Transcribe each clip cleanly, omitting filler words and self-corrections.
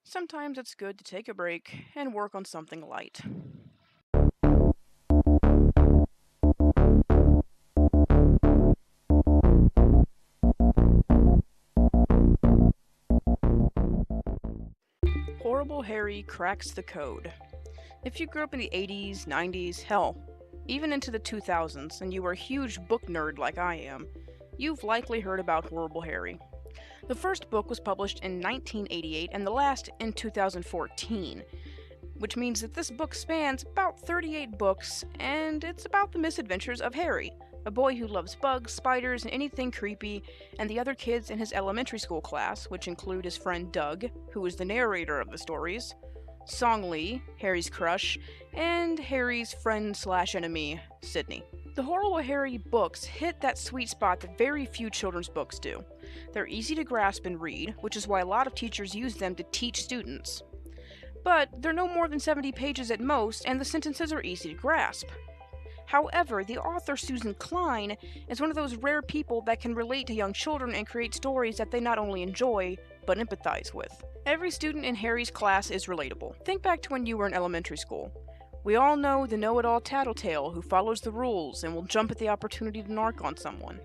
sometimes it's good to take a break and work on something light. Horrible Harry cracks the code. If you grew up in the 80s, 90s, hell, even into the 2000s, and you were a huge book nerd like I am, you've likely heard about Horrible Harry. The first book was published in 1988 and the last in 2014, which means that this book spans about 38 books, and it's about the misadventures of Harry, a boy who loves bugs, spiders, and anything creepy, and the other kids in his elementary school class, which include his friend Doug, who is the narrator of the stories, Song Lee, Harry's crush, and Harry's friend/enemy, Sydney. The Horrible Harry books hit that sweet spot that very few children's books do. They're easy to grasp and read, which is why a lot of teachers use them to teach students. But they're no more than 70 pages at most, and the sentences are easy to grasp. However, the author Susan Kline is one of those rare people that can relate to young children and create stories that they not only enjoy, but empathize with. Every student in Harry's class is relatable. Think back to when you were in elementary school. We all know the know-it-all tattletale who follows the rules and will jump at the opportunity to narc on someone.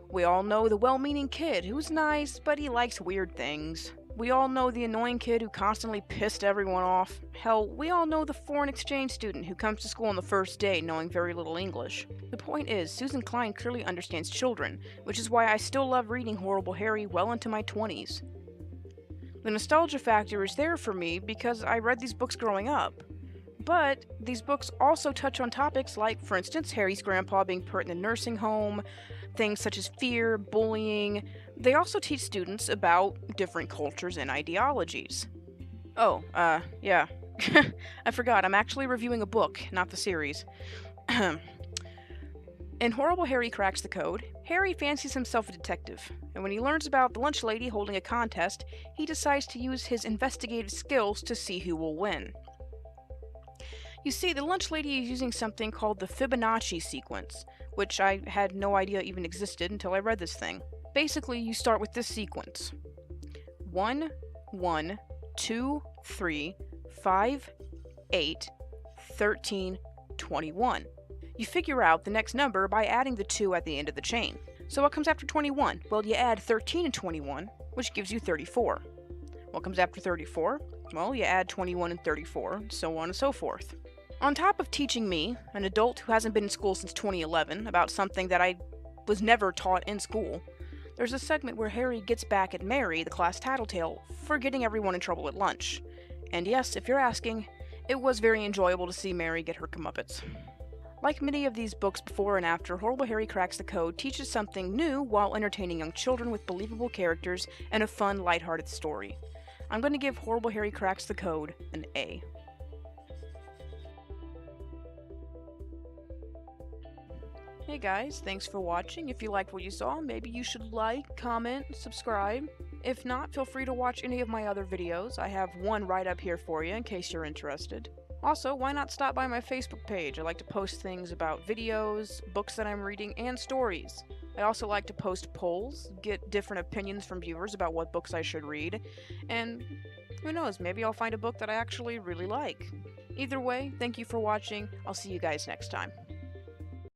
We all know the well-meaning kid who's nice, but he likes weird things. We all know the annoying kid who constantly pissed everyone off. Hell, we all know the foreign exchange student who comes to school on the first day knowing very little English. The point is, Susan Kline clearly understands children, which is why I still love reading Horrible Harry well into my 20s. The nostalgia factor is there for me because I read these books growing up. But these books also touch on topics like, for instance, Harry's grandpa being put in a nursing home, things such as fear, bullying. They also teach students about different cultures and ideologies. Oh, yeah. I forgot, I'm actually reviewing a book, not the series. In Horrible Harry Cracks the Code, Harry fancies himself a detective, and when he learns about the lunch lady holding a contest, he decides to use his investigative skills to see who will win. You see, the lunch lady is using something called the Fibonacci sequence, which I had no idea even existed until I read this thing. Basically, you start with this sequence. 1, 1, 2, 3, 5, 8, 13, 21. You figure out the next number by adding the 2 at the end of the chain. So what comes after 21? Well, you add 13 and 21, which gives you 34. What comes after 34? Well, you add 21 and 34, so on and so forth. On top of teaching me, an adult who hasn't been in school since 2011, about something that I was never taught in school, there's a segment where Harry gets back at Mary, the class tattletale, for getting everyone in trouble at lunch. And yes, if you're asking, it was very enjoyable to see Mary get her comeuppance. Like many of these books before and after, Horrible Harry Cracks the Code teaches something new while entertaining young children with believable characters and a fun, lighthearted story. I'm going to give Horrible Harry Cracks the Code an A. Hey guys, thanks for watching. If you liked what you saw, maybe you should like, comment, subscribe. If not, feel free to watch any of my other videos. I have one right up here for you in case you're interested. Also, why not stop by my Facebook page? I like to post things about videos, books that I'm reading, and stories. I also like to post polls, get different opinions from viewers about what books I should read, and who knows, maybe I'll find a book that I actually really like. Either way, thank you for watching. I'll see you guys next time.